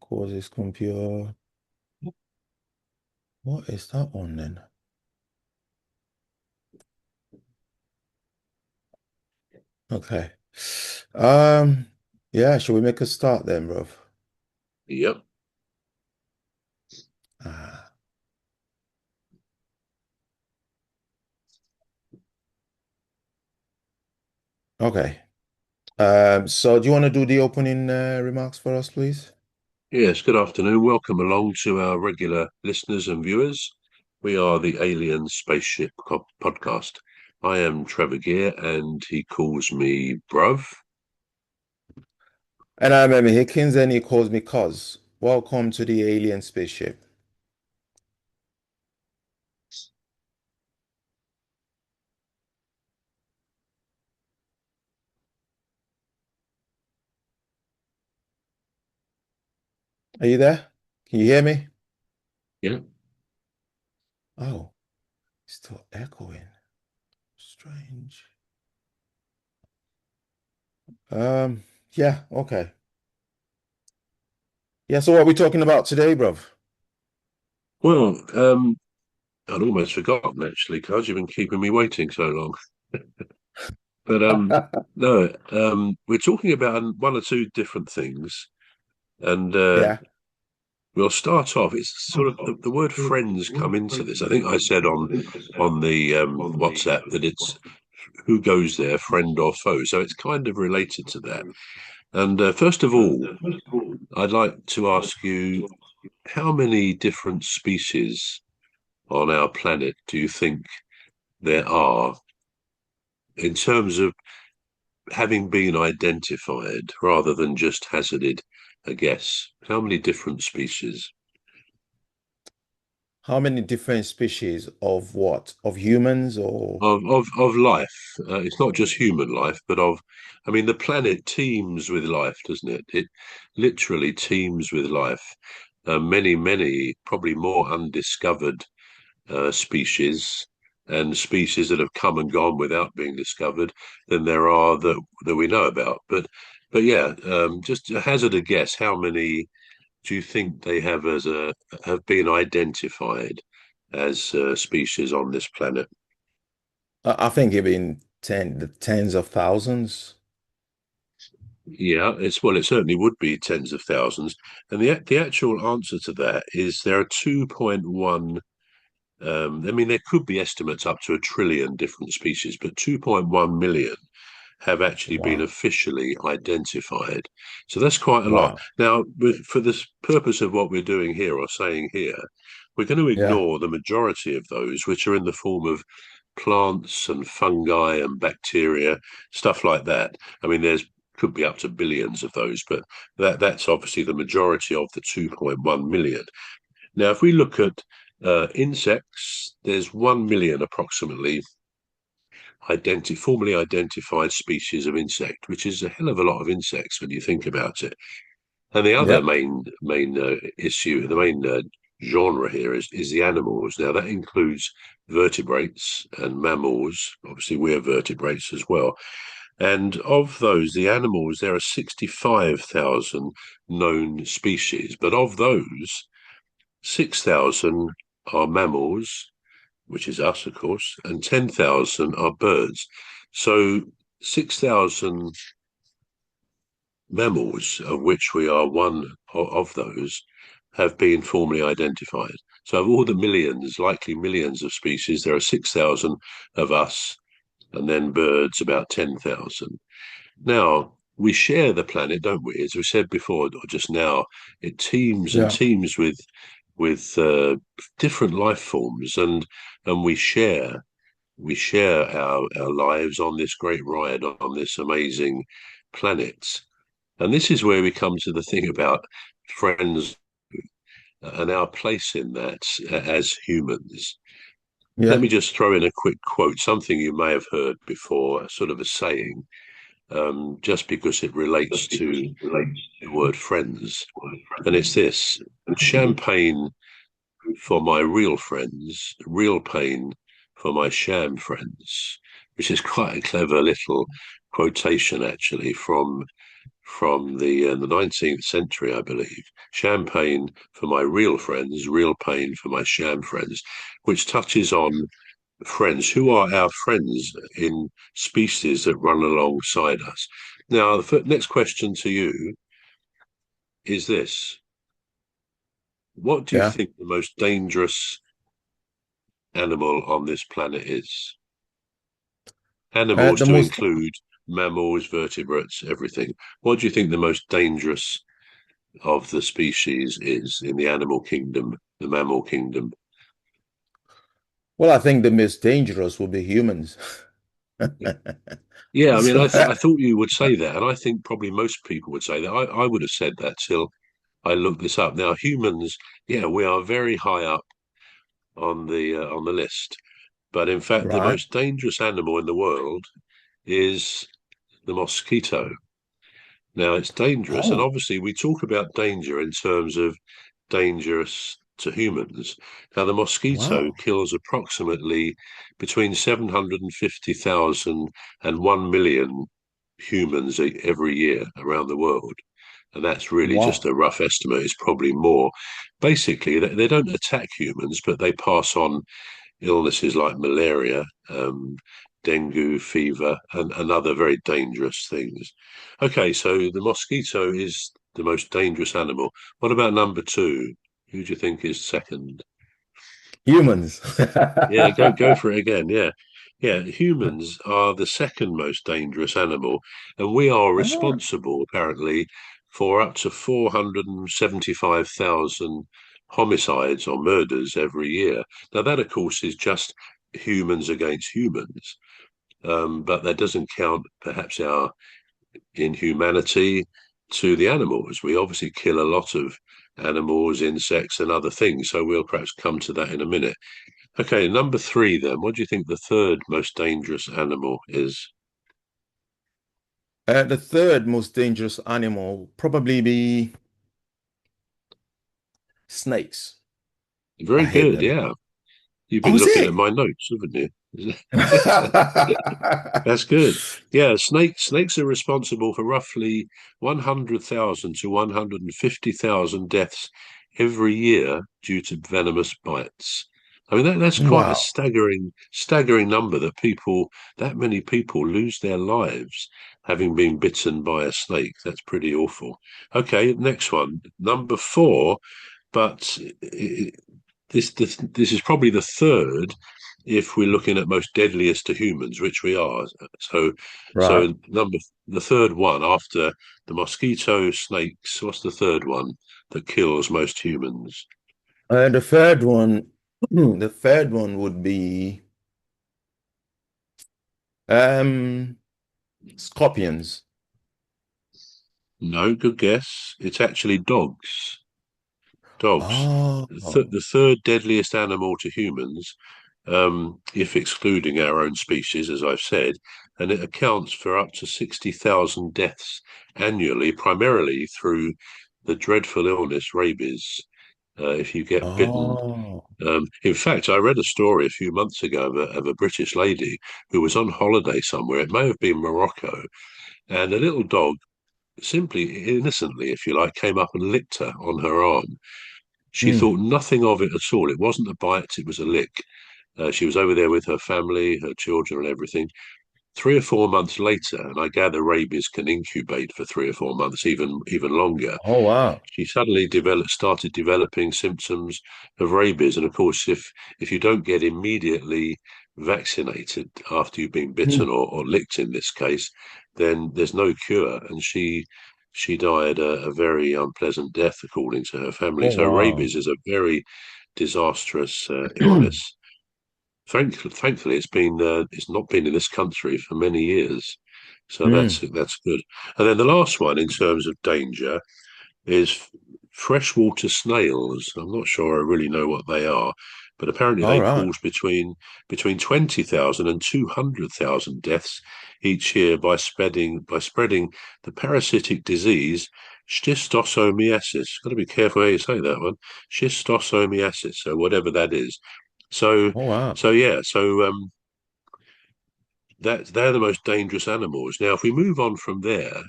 Causes computer. What is that one then? Okay. Um, yeah, shall we make a start then, bro? Yep. Ah, okay. So do you want to do the opening remarks for us, please? Yes, good afternoon. Welcome along to our regular listeners and viewers. We are the Alien Spaceship podcast. I am Trevor Gear and he calls me Bruv. And I'm Emmy Hickins, and he calls me Cuz. Welcome to the alien spaceship. Are you there? Can you hear me? Yeah. Oh, still echoing. Strange. Um, yeah, okay. Yeah, so what are we talking about today, bruv? Well, I'd almost forgotten actually, because you've been keeping me waiting so long. But no, we're talking about one or two different things, and Yeah. we'll start off. It's sort of the word friends come into this. I think I said on the WhatsApp that it's who goes there, friend or foe. So it's kind of related to that. And first of all, I'd like to ask you how many different species on our planet do you think there are in terms of having been identified rather than just hazarded a guess? How many different species? How many different species of what? Of humans or Of life. It's not just human life, but of, I mean, the planet teems with life, doesn't it? It literally teems with life. Many, probably more undiscovered species and species that have come and gone without being discovered than there are that we know about. But yeah, just to hazard a guess, how many do you think they have been identified as species on this planet? I think even the tens of thousands. Yeah, it certainly would be tens of thousands, and the actual answer to that is there are 2.1. I mean, there could be estimates up to a trillion different species, but 2.1 million have actually been Wow. officially identified. So that's quite a lot. Wow. Now, for the purpose of what we're doing here or saying here, we're going to Yeah. ignore the majority of those, which are in the form of plants and fungi and bacteria, stuff like that. I mean, there's could be up to billions of those, but that's obviously the majority of the 2.1 million. Now, if we look at insects, there's 1 million approximately formally identified species of insect, which is a hell of a lot of insects when you think about it. And the other Yep. main issue, the main genre here is the animals. Now that includes vertebrates and mammals. Obviously, we're vertebrates as well. And of those, the animals, there are 65,000 known species. But of those, 6,000 are mammals, which is us, of course, and 10,000 are birds. So 6,000 mammals, of which we are one of those, have been formally identified. So of all the millions, likely millions of species, there are 6,000 of us, and then birds about 10,000. Now, we share the planet, don't we? As we said before, or just now, it teems and Yeah. teems with different life forms, and we share our lives on this great ride on this amazing planet. And this is where we come to the thing about friends and our place in that as humans. Let Yeah. me just throw in a quick quote, something you may have heard before, sort of a saying, just because it relates to the word friends. And it's this: champagne for my real friends, real pain for my sham friends, which is quite a clever little quotation, actually, from the 19th century, I believe. Champagne for my real friends, real pain for my sham friends, which touches on friends who are our friends in species that run alongside us. Now, the next question to you is this. What do you Yeah. think the most dangerous animal on this planet is? Animals The to most include mammals, vertebrates, everything. What do you think the most dangerous of the species is in the animal kingdom, the mammal kingdom? Well, I think the most dangerous will be humans. Yeah, I mean, So, I thought you would say that, and I think probably most people would say that. I would have said that till I looked this up. Now, humans, yeah, we are very high up on the list, but in fact, the right. most dangerous animal in the world is the mosquito. Now, it's dangerous, and Oh, obviously, we talk about danger in terms of dangerous to humans. Now, the mosquito wow. kills approximately between 750,000 and 1 million humans every year around the world. And that's really just Wow. a rough estimate. It's probably more. Basically, they don't attack humans, but they pass on illnesses like malaria, dengue, fever, and other very dangerous things. Okay, so the mosquito is the most dangerous animal. What about number two? Who do you think is second? Humans. Yeah, go for it again. Yeah. Yeah, humans are the second most dangerous animal, and we are Ah, responsible, apparently, for up to 475,000 homicides or murders every year. Now, that, of course, is just humans against humans, but that doesn't count perhaps our inhumanity to the animals. We obviously kill a lot of animals, insects, and other things, so we'll perhaps come to that in a minute. Okay, number three then. What do you think the third most dangerous animal is? the third most dangerous animal will probably be snakes. I Very hate good, them. yeah. You've Oh, been is looking at it? my notes, haven't you? That's good. Yeah, snakes are responsible for roughly 100,000 to 150,000 deaths every year due to venomous bites. I mean that's quite a Wow. staggering number that many people lose their lives having been bitten by a snake. That's pretty awful. Okay, next one. Number four, but this is probably the third if we're looking at most deadliest to humans, which we are. So Right. so the third one after the mosquito, snakes. What's the third one that kills most humans? The third one, the third one would be um scorpions. No, good guess. It's actually dogs. Dogs. Oh, The third deadliest animal to humans, if excluding our own species, as I've said, and it accounts for up to 60,000 deaths annually, primarily through the dreadful illness rabies. If you get bitten. oh, In fact, I read a story a few months ago of a British lady who was on holiday somewhere. It may have been Morocco, and a little dog, simply innocently, if you like, came up and licked her on her arm. She mm. thought nothing of it at all. It wasn't a bite, it was a lick. She was over there with her family, her children, and everything. 3 or 4 months later, and I gather rabies can incubate for 3 or 4 months, even longer. Oh, wow. She suddenly started developing symptoms of rabies, and of course, if you don't get immediately vaccinated after you've been bitten Mm. or licked in this case, then there's no cure, and she died a very unpleasant death, according to her family. Oh, So wow. rabies is a very disastrous illness. Thankfully, it's not been in this country for many years, so Mm. that's good. And then the last one in terms of danger is freshwater snails. I'm not sure I really know what they are, but apparently All they right. cause between 20,000 and 200,000 deaths each year by spreading the parasitic disease schistosomiasis. Got to be careful how you say that one. Schistosomiasis, so whatever that is. So Oh, wow. so yeah, so that they're the most dangerous animals. Now, if we move on from there,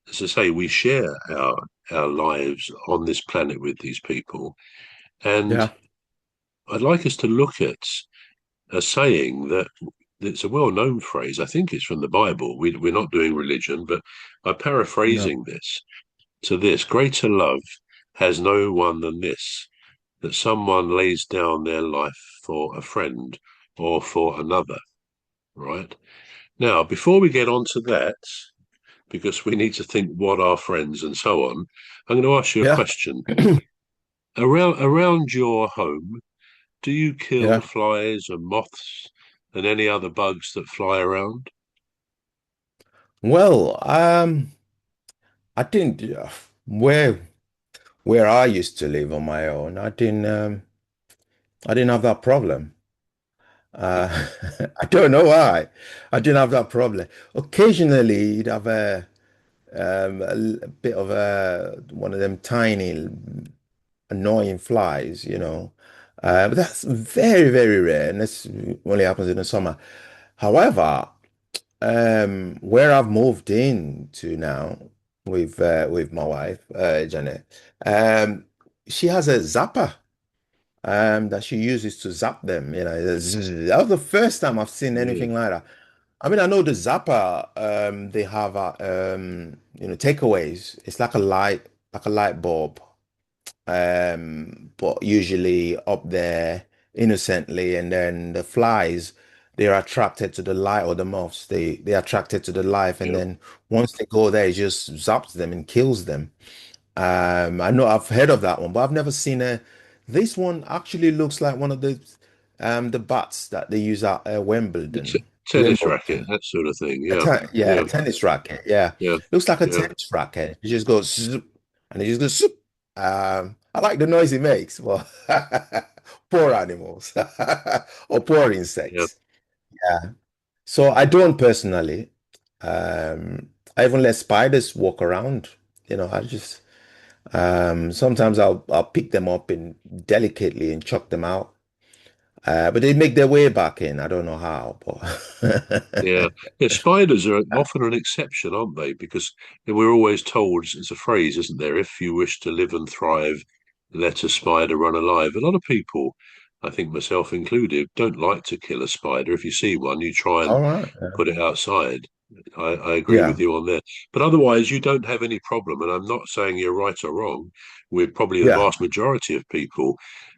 as I say, we share our lives on this planet with these people, and Yeah, I'd like us to look at a saying that it's a well-known phrase. I think it's from the Bible. We're not doing religion, but I'm no, paraphrasing this to this: greater love has no one than this, that someone lays down their life for a friend or for another. Right now, before we get on to that, because we need to think what are friends and so on, I'm going to ask you a yeah, question. Around your home, do you kill yeah. flies and moths and any other bugs that fly around? Well, I didn't where I used to live on my own. I didn't have that problem. Uh, I don't know why. I didn't have that problem. Occasionally, you'd have a bit of one of them tiny annoying flies, but that's very, very rare, and this only happens in the summer. However, where I've moved in to now with my wife, Janet, she has a zapper that she uses to zap them. That was the first time I've seen Yeah, anything like that. I mean, I know the zapper, they have takeaways. It's like a light bulb, but usually up there innocently, and then the flies, they're attracted to the light, or the moths, they're attracted to the light, and yeah. then once they go there, it just zaps them and kills them. I know I've heard of that one, but I've never seen a. This one actually looks like one of the bats that they use at Tennis racket, Wimbledon. that sort of thing. Yeah, Yeah, a yeah, tennis racket. Yeah, yeah, looks like a yeah, tennis racket. It just goes zoop, and it just goes zoop. I like the noise it makes. Well, poor animals or poor yeah. insects. Yeah. So I don't personally. I even let spiders walk around. I just sometimes I'll pick them up and delicately and chuck them out. But they make their way back in. I don't know how, Yeah, but yeah. Spiders are often an exception, aren't they? Because we're always told it's a phrase, isn't there? If you wish to live and thrive, let a spider run alive. A lot of people, I think myself included, don't like to kill a spider. If you see one, you try and all right. put it outside. I agree with Yeah, you on that. But otherwise, you don't have any problem. And I'm not saying you're right or wrong. We're probably the yeah, vast majority of people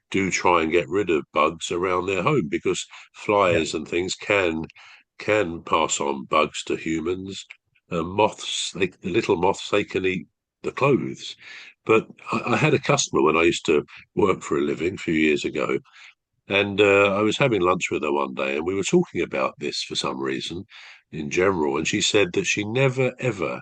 do try and get rid of bugs around their home because yeah, flies and things can pass on bugs to humans. Moths, the little moths, they can eat the clothes. But I had a customer when I used to work for a living a few years ago, and I was having lunch with her one day, and we were talking about this for some reason in general. And she said that she never, ever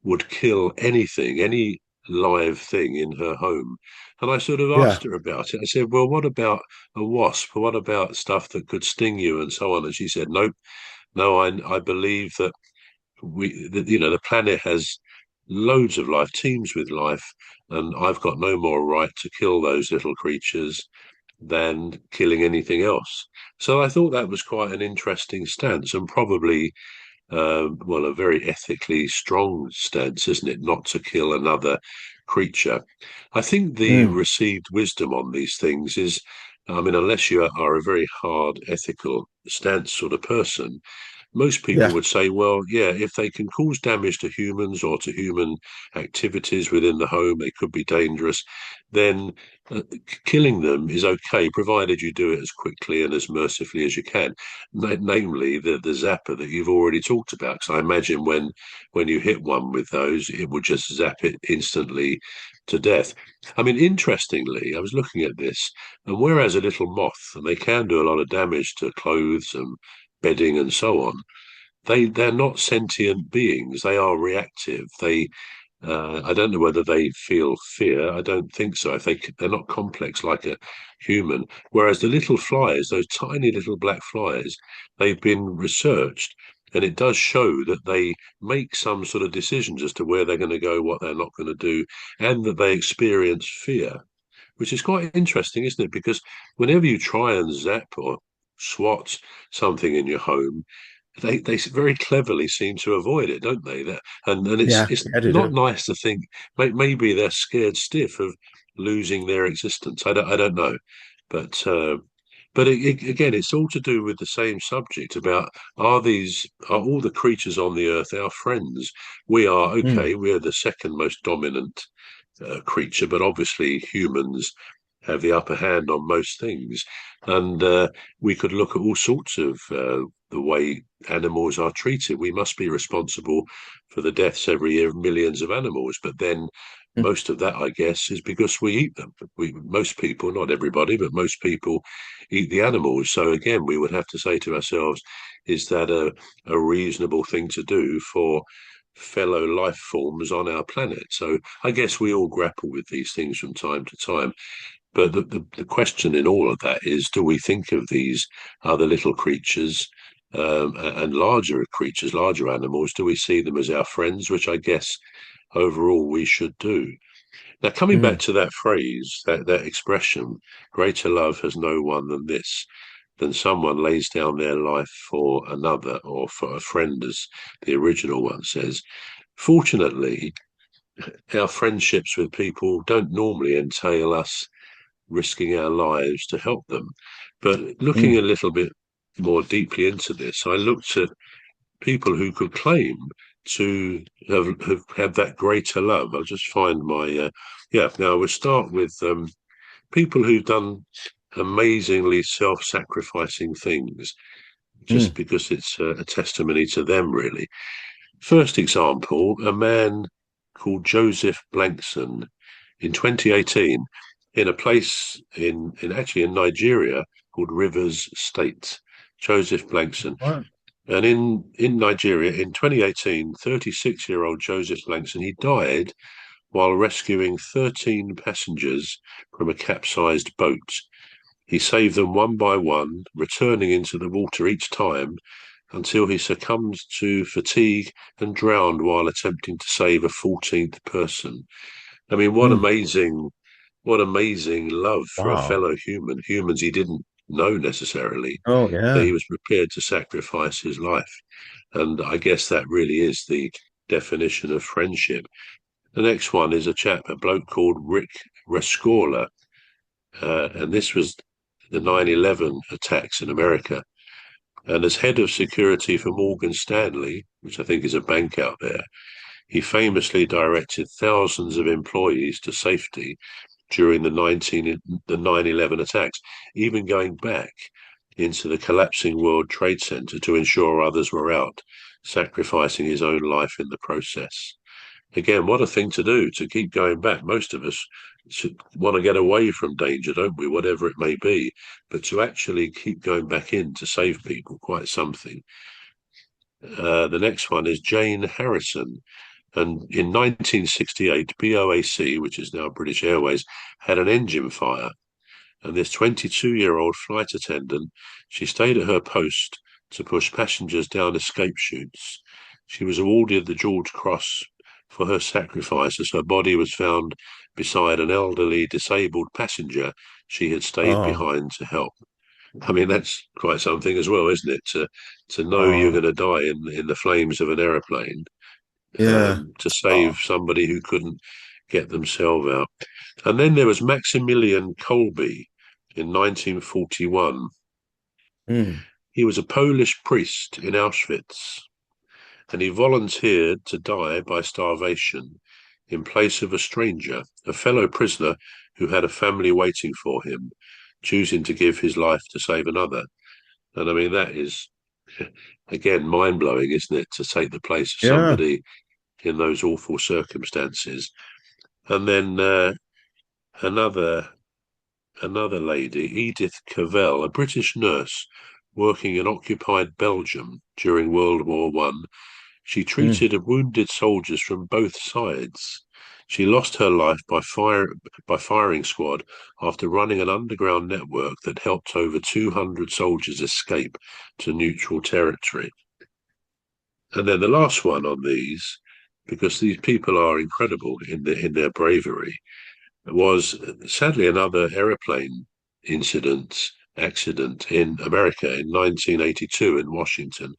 would kill anything, any live thing in her home. And I sort of yeah, asked her about it. I said, well, what about a wasp? What about stuff that could sting you and so on? And she said, nope, no, I believe that the planet has loads of life, teems with life, and I've got no more right to kill those little creatures than killing anything else. So I thought that was quite an interesting stance, and probably well, a very ethically strong stance, isn't it? Not to kill another creature. I think the mm, received wisdom on these things is, I mean, unless you are a very hard ethical stance sort of person, most people yeah, would say, well, yeah, if they can cause damage to humans or to human activities within the home, they could be dangerous, then killing them is okay, provided you do it as quickly and as mercifully as you can. Namely, the zapper that you've already talked about. Because I imagine when you hit one with those, it would just zap it instantly to death. I mean, interestingly, I was looking at this, and whereas a little moth, and they can do a lot of damage to clothes and bedding and so on, they're not sentient beings. They are reactive. I don't know whether they feel fear. I don't think so. If they're not complex like a human. Whereas the little flies, those tiny little black flies, they've been researched, and it does show that they make some sort of decisions as to where they're going to go, what they're not going to do, and that they experience fear, which is quite interesting, isn't it? Because whenever you try and zap or swat something in your home, they very cleverly seem to avoid it, don't they? That and Yeah, it's yeah, they not do. nice to think maybe they're scared stiff of losing their existence. I don't know, but again, it's all to do with the same subject about are all the creatures on the earth our friends? We are Mm, okay. We are the second most dominant creature, but obviously humans have the upper hand on most things. And we could look at all sorts of the way animals are treated. We must be responsible for the deaths every year of millions of animals, but then mm, most of that, I guess, is because we eat them. Most people, not everybody, but most people eat the animals. So again, we would have to say to ourselves, is that a reasonable thing to do for fellow life forms on our planet? So I guess we all grapple with these things from time to time. But the question in all of that is, do we think of these other little creatures and larger creatures, larger animals, do we see them as our friends, which I guess overall we should do? Now, coming back mm. to that phrase, that expression, greater love has no one than this, than someone lays down their life for another or for a friend, as the original one says. Fortunately, our friendships with people don't normally entail us risking our lives to help them. But looking a Mm. little bit more deeply into this, I looked at people who could claim to have had that greater love. I'll just find my, yeah, now we'll start with people who've done amazingly self sacrificing things just Mm. because it's a testimony to them, really. First example, a man called Joseph Blankson in 2018 in a place in actually in Nigeria called Rivers State. Joseph Blankson. What? And in Nigeria in 2018, 36-year-old Joseph Blankson, he died while rescuing 13 passengers from a capsized boat. He saved them one by one, returning into the water each time until he succumbed to fatigue and drowned while attempting to save a 14th person. I mean, Mm. what amazing love for a Wow. fellow human, humans he didn't know necessarily, Oh, that yeah. he was prepared to sacrifice his life. And I guess that really is the definition of friendship. The next one is a bloke called Rick Rescorla, and this was the 9/11 attacks in America. And as head of security for Morgan Stanley, which I think is a bank out there, he famously directed thousands of employees to safety during the 9/11 attacks, even going back into the collapsing World Trade Center to ensure others were out, sacrificing his own life in the process. Again, what a thing to do, to keep going back. Most of us should want to get away from danger, don't we, whatever it may be, but to actually keep going back in to save people, quite something. The next one is Jane Harrison. And in 1968, BOAC, which is now British Airways, had an engine fire. And this 22-year-old flight attendant, she stayed at her post to push passengers down escape chutes. She was awarded the George Cross for her sacrifice as her body was found beside an elderly disabled passenger she had stayed Oh, behind to help. I mean, that's quite something as well, isn't it? To know you're oh, going to die in the flames of an aeroplane, yeah. to save Oh. somebody who couldn't get themselves out. And then there was Maximilian Kolbe in 1941. Mm. He was a Polish priest in Auschwitz, and he volunteered to die by starvation in place of a stranger, a fellow prisoner who had a family waiting for him, choosing to give his life to save another. And I mean, that is, again, mind blowing, isn't it, to take the place of Yeah. somebody in those awful circumstances. And then another another lady, Edith Cavell, a British nurse working in occupied Belgium during World War One. She Mm. treated wounded soldiers from both sides. She lost her life by firing squad after running an underground network that helped over 200 soldiers escape to neutral territory. And then the last one on these, because these people are incredible in their bravery, was sadly another aeroplane accident in America in 1982 in Washington.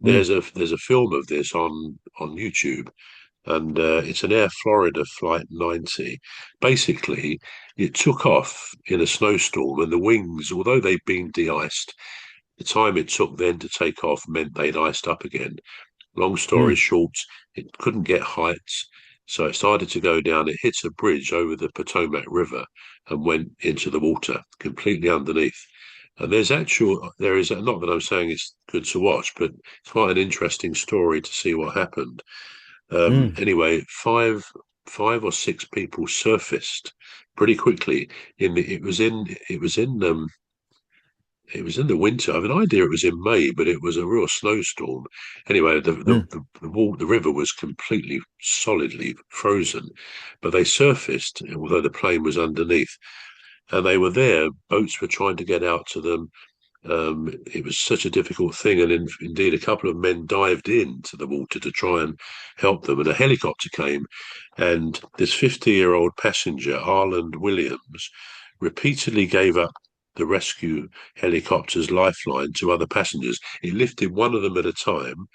Mm, there's a film of this on YouTube, and it's an Air Florida Flight 90. Basically, it took off in a snowstorm, and the wings, although they'd been de-iced, the time it took then to take off meant they'd iced up again. Long story mm, short, it couldn't get heights, so it started to go down. It hit a bridge over the Potomac River and went into the water, completely underneath. And there is, not that I'm saying it's good to watch, but it's quite an interesting story to see what happened. mm, Anyway, five or six people surfaced pretty quickly. It was in the winter. I have an idea it was in May, but it was a real snowstorm. Anyway, mm, the river was completely solidly frozen, but they surfaced, although the plane was underneath, and they were there. Boats were trying to get out to them. It was such a difficult thing, and indeed, a couple of men dived into the water to try and help them. And a helicopter came, and this 50-year-old passenger, Arland Williams, repeatedly gave up the rescue helicopter's lifeline to other passengers. He lifted one of them at a time,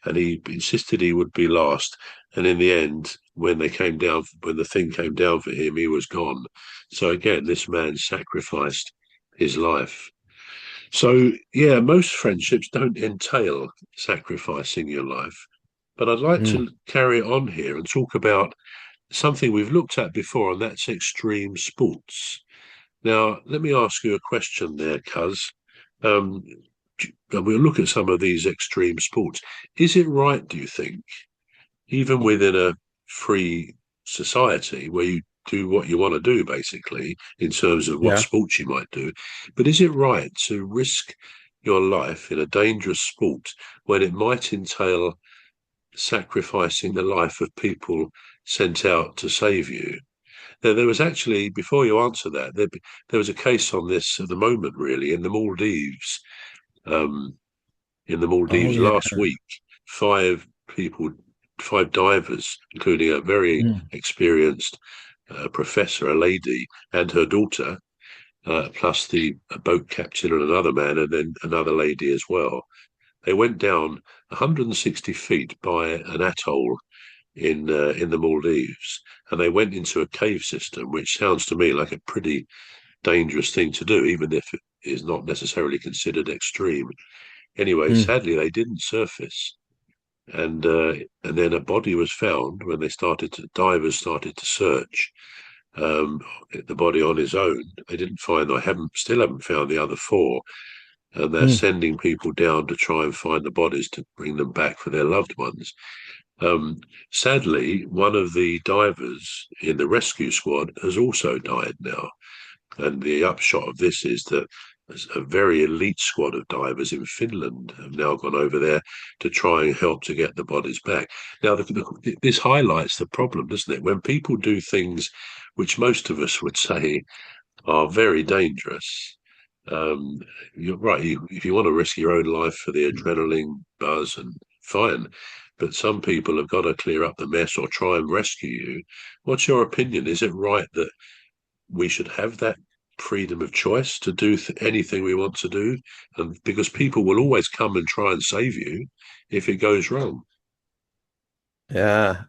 and he insisted he would be last. And in the end, when the thing came down for him, he was gone. So again, this man sacrificed his life. So, yeah, most friendships don't entail sacrificing your life. But I'd like mm. to carry on here and talk about something we've looked at before, and that's extreme sports. Now, let me ask you a question there, Cuz. Um, and we'll look at some of these extreme sports. Is it right, do you think, even within a free society where you do what you want to do, basically, in terms of what Yeah. sports you might do, but is it right to risk your life in a dangerous sport when it might entail sacrificing the life of people sent out to save you? There was actually, before you answer that, there was a case on this at the moment, really, um, in the Oh, Maldives yeah. last week. Five people, five divers, including a very Mm, experienced professor, a lady, and her daughter, plus the boat captain and another man, and then another lady as well. They went down 160 feet by an atoll in the Maldives, and they went into a cave system, which sounds to me like a pretty dangerous thing to do, even if it is not necessarily considered extreme. Anyway, mm, sadly, they didn't surface, and then a body was found when divers started to search um, the body on his own. They didn't find. I haven't still haven't found the other four, and they're mm, sending people down to try and find the bodies to bring them back for their loved ones. Um, Sadly, one of the divers in the rescue squad has also died now. And the upshot of this is that a very elite squad of divers in Finland have now gone over there to try and help to get the bodies back. Now, this highlights the problem, doesn't it? When people do things which most of us would say are very dangerous. Um, you're right. If you want to risk your own life for the adrenaline buzz, and fine, but some people have got to clear up the mess or try and rescue you. What's your opinion? Is it right that we should have that freedom of choice to do anything we want to do? And because people will always come and try and save you if it goes wrong. yeah.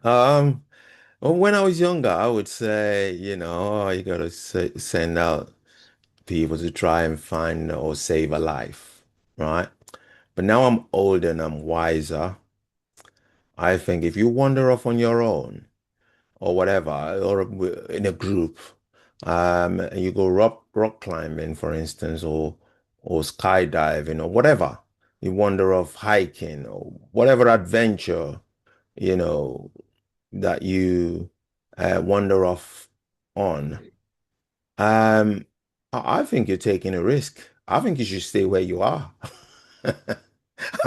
Well, when I was younger, I would say, oh, you gotta send out people to try and find or save a life, right? But now I'm older and I'm wiser. I think if you wander off on your own or whatever, or in a group, and you go rock climbing, for instance, or skydiving or whatever, you wander off hiking or whatever adventure, you know, that you wander off on. Um, I think you're taking a risk. I think you should stay where you are.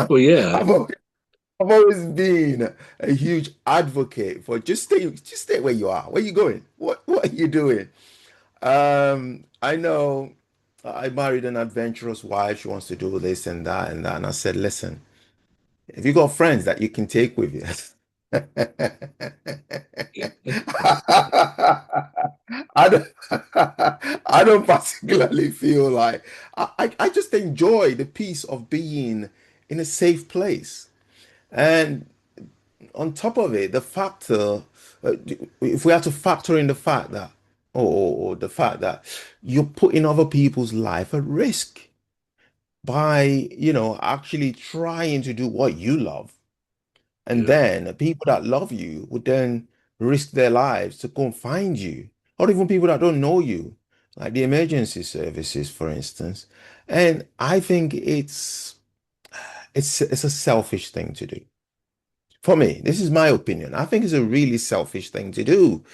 Well, yeah, I've always, I've always been a huge advocate for just stay where you are. Where you going? What are you doing? I know I married an adventurous wife. She wants to do this and that and that. And I said, listen, if you got friends that you can take with you, I don't, I don't particularly feel like I just enjoy the peace of being in a safe place. And on top of it, the factor, uh, if we have to factor in the fact that, or the fact that you're putting other people's life at risk by, actually trying to do what you love. And Yeah. then people that love you would then risk their lives to go and find you, or even people that don't know you, like the emergency services, for instance. And I think it's a selfish thing to do. For me, this is my opinion. I think it's a really selfish thing to do.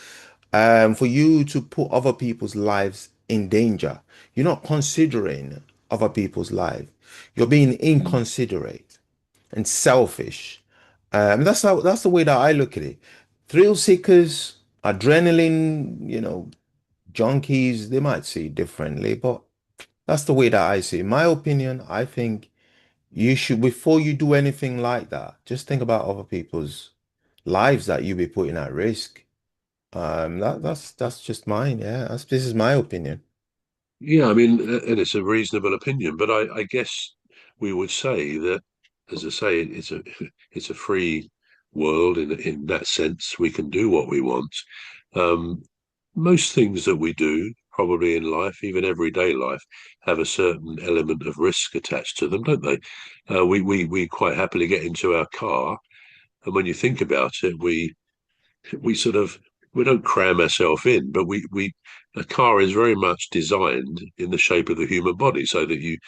For you to put other people's lives in danger. You're not considering other people's lives. You're being Mm. inconsiderate and selfish. That's the way that I look at it. Thrill seekers, adrenaline, junkies, they might see it differently, but that's the way that I see it. In my opinion, I think you should, before you do anything like that, just think about other people's lives that you be putting at risk. That's just mine. Yeah, this is my opinion. Yeah, I mean, and it's a reasonable opinion, but I guess we would say that, as I say, it's a free world in that sense. We can do what we want. Um, Most things that we do, probably in life, even everyday life, have a certain element of risk attached to them, don't they? We quite happily get into our car, and when you think about it, we sort of we don't cram ourselves in, but we a car is very much designed in the shape of the human body, so that you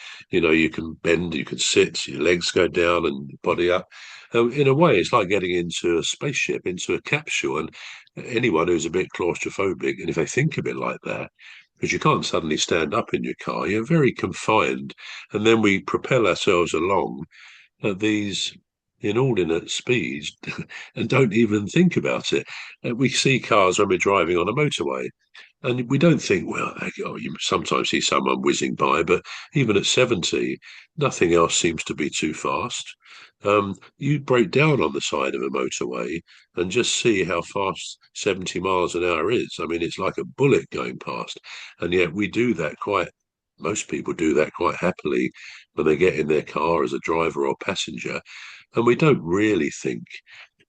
can bend, you can sit, your legs go down and body up. In a way, it's like getting into a spaceship, into a capsule, and anyone who's a bit claustrophobic, and if they think a bit like that. Because you can't suddenly stand up in your car, you're very confined. And then we propel ourselves along at these inordinate speeds and don't even think about it. We see cars when we're driving on a motorway, and we don't think, well, you sometimes see someone whizzing by, but even at 70, nothing else seems to be too fast. You break down on the side of a motorway and just see how fast 70 miles an hour is. I mean, it's like a bullet going past. And yet most people do that quite happily when they get in their car as a driver or passenger. And we don't really think,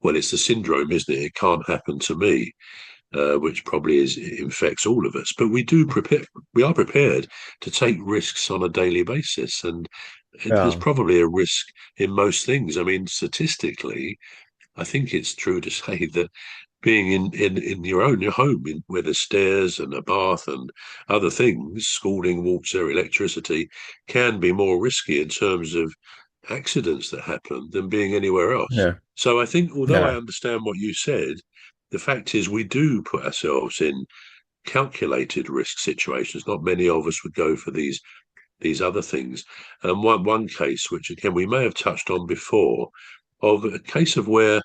well, it's the syndrome, isn't it? It can't happen to me, which probably infects all of us. But we are prepared to take risks on a daily basis, and there's Yeah. probably a risk in most things. I mean, statistically, I think it's true to say that being in your home, where there's stairs and a bath and other things, scalding water, electricity, can be more risky in terms of accidents that happen than being anywhere else. Yeah. So I think, although I Yeah. understand what you said, the fact is we do put ourselves in calculated risk situations. Not many of us would go for these other things. And one case, which again we may have touched on before, of a case of where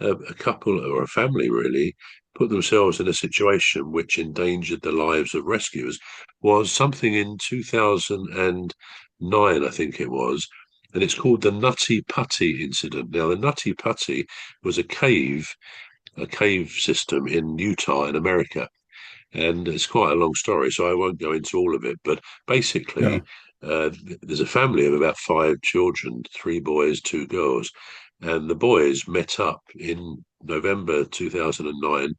a couple or a family really put themselves in a situation which endangered the lives of rescuers, was something in 2009, I think it was. And it's called the Nutty Putty incident. Now, the Nutty Putty was a cave system in Utah in America, and it's quite a long story, so I won't go into all of it. But Yeah. basically, there's a family of about five children, three boys, two girls, and the boys met up in November 2009.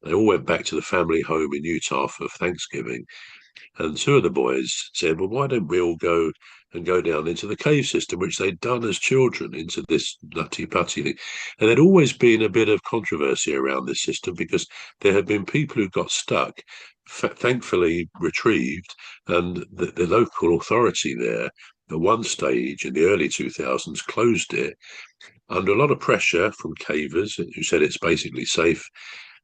They all went back to the family home in Utah for Thanksgiving, and two of the boys said, well, why don't we all go down into the cave system, which they'd done as children, into this Nutty Putty thing. And there'd always been a bit of controversy around this system because there had been people who got stuck, thankfully retrieved, and the local authority there at one stage in the early 2000s closed it under a lot of pressure from cavers who said it's basically safe.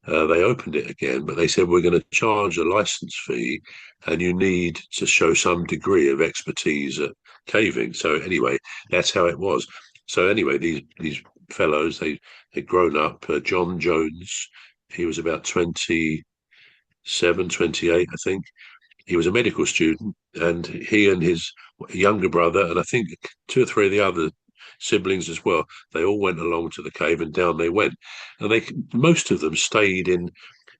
They opened it again, but they said we're going to charge a license fee, and you need to show some degree of expertise at caving. So anyway, that's how it was. So anyway, these fellows they'd grown up. John Jones, he was about 27, 28, I think. He was a medical student, and he and his younger brother, and I think two or three of the other siblings as well, they all went along to the cave, and down they went. And most of them stayed in,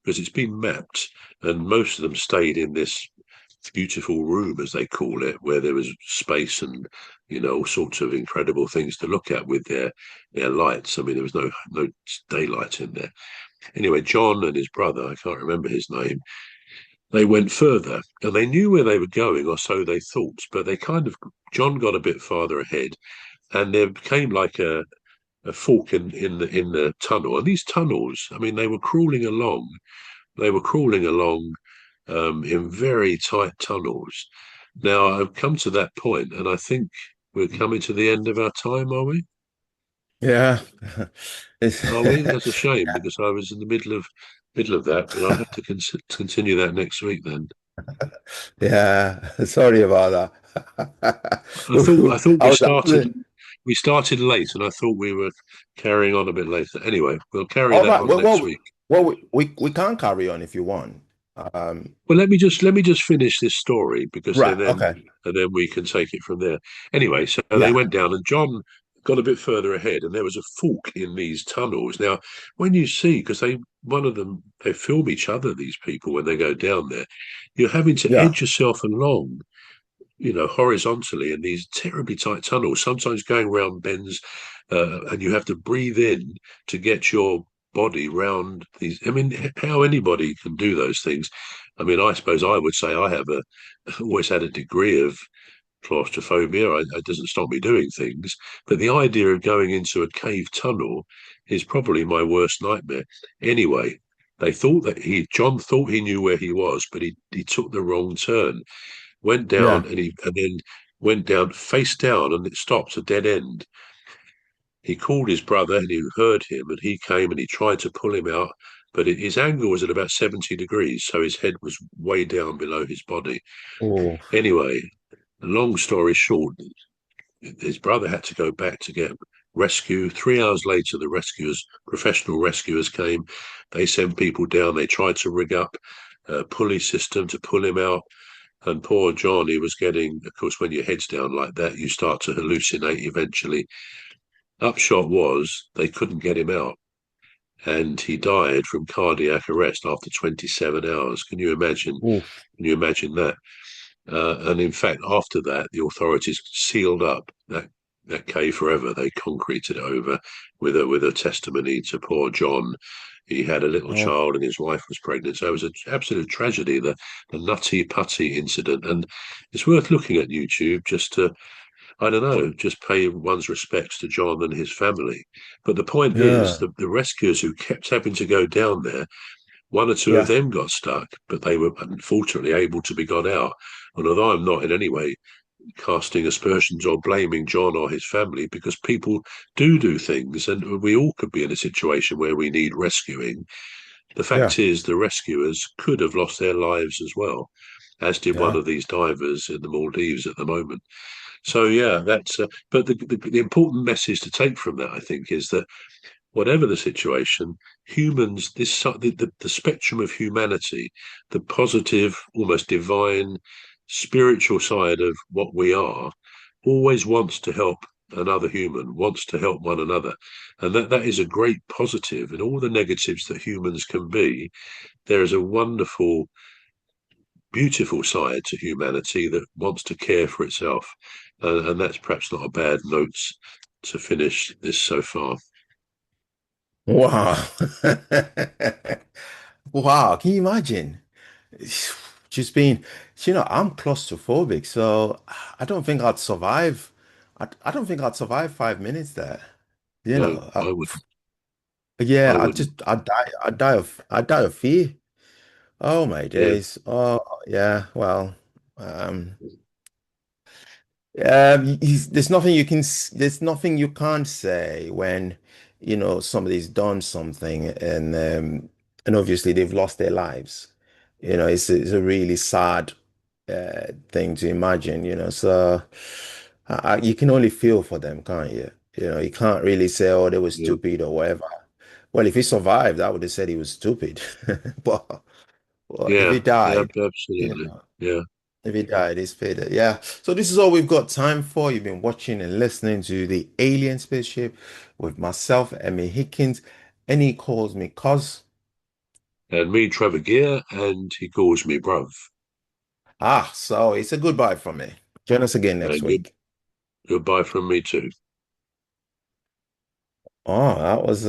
because it's been mapped, and most of them stayed in this beautiful room, as they call it, where there was space and all sorts of incredible things to look at with their lights. I mean, there was no daylight in there. Anyway, John and his brother, I can't remember his name, they went further and they knew where they were going, or so they thought. But they kind of John got a bit farther ahead, and there became like a fork in the tunnel. And these tunnels, I mean, they were crawling along. They were crawling along in very tight tunnels. Now I've come to that point, and I think we're coming to the end of our time, are we? Yeah. It's Are we? That's a shame because I was in the middle of that, but I'll have to continue that next week then. yeah. Sorry about that. I thought I was actually we started late, and I thought we were carrying on a bit later. Anyway, we'll carry all that right. on next week. We can carry on if you want. Well, let me just finish this story because Right. Okay. and then we can take it from there. Anyway, so they Yeah. went down, and John got a bit further ahead, and there was a fork in these tunnels. Now, when you see, because one of them, they film each other, these people, when they go down there, you're having to Yeah. edge yourself along, horizontally in these terribly tight tunnels, sometimes going around bends, and you have to breathe in to get your body round these. I mean, how anybody can do those things. I mean, I suppose I would say I have always had a degree of claustrophobia. It doesn't stop me doing things, but the idea of going into a cave tunnel is probably my worst nightmare. Anyway, they thought that John thought he knew where he was, but he took the wrong turn, went Yeah. down, and then went down face down, and it stopped a dead end. He called his brother, and he heard him, and he came and he tried to pull him out, but his angle was at about 70 degrees, so his head was way down below his body. Oh. Anyway, long story short, his brother had to go back to get rescue. 3 hours later, the professional rescuers came. They sent people down. They tried to rig up a pulley system to pull him out. And poor John, he was getting, of course, when your head's down like that, you start to hallucinate eventually. Upshot was they couldn't get him out, and he died from cardiac arrest after 27 hours. Can you imagine? Oh. Can you imagine that? And in fact, after that, the authorities sealed up that cave forever. They concreted it over with a testimony to poor John. He had a little Oh. child, and his wife was pregnant. So it was an absolute tragedy, the Nutty Putty incident. And it's worth looking at YouTube just to, I don't know, just pay one's respects to John and his family. But the point is, Yeah. the rescuers who kept having to go down there, one or two of Yeah. them got stuck, but they were unfortunately able to be got out. And although I'm not in any way casting aspersions or blaming John or his family, because people do things, and we all could be in a situation where we need rescuing. The Yeah. fact is, the rescuers could have lost their lives as well, as did one Yeah. of these divers in the Maldives at the moment. So yeah, that's. But the important message to take from that, I think, is that whatever the situation, humans, the spectrum of humanity, the positive, almost divine, spiritual side of what we are, always wants to help another human, wants to help one another. And that is a great positive. In all the negatives that humans can be, there is a wonderful, beautiful side to humanity that wants to care for itself. And that's perhaps not a bad note to finish this so far. Wow. Wow. Can you imagine? Just being, I'm claustrophobic, so I don't think I'd survive. I don't think I'd survive 5 minutes there. You No, know, I wouldn't. I yeah, wouldn't. I'd die of fear. Oh my Yeah. days. Oh yeah. Well, um, there's nothing you can't say when, somebody's done something and obviously they've lost their lives. It's a really sad thing to imagine, so you can only feel for them, can't you? You can't really say, oh, they were Yeah. stupid or whatever. Well, if he survived, I would have said he was stupid. But well, if he Yeah. Yeah. died, you Absolutely. know. Yeah. If he died, he's paid it. Yeah. So this is all we've got time for. You've been watching and listening to the Alien Spaceship with myself, Emmy Hickins, and he calls me Cos. And me, Trevor Gear, and he calls me bruv. So it's a goodbye from me. Join us again next And week. goodbye from me too. Oh, that was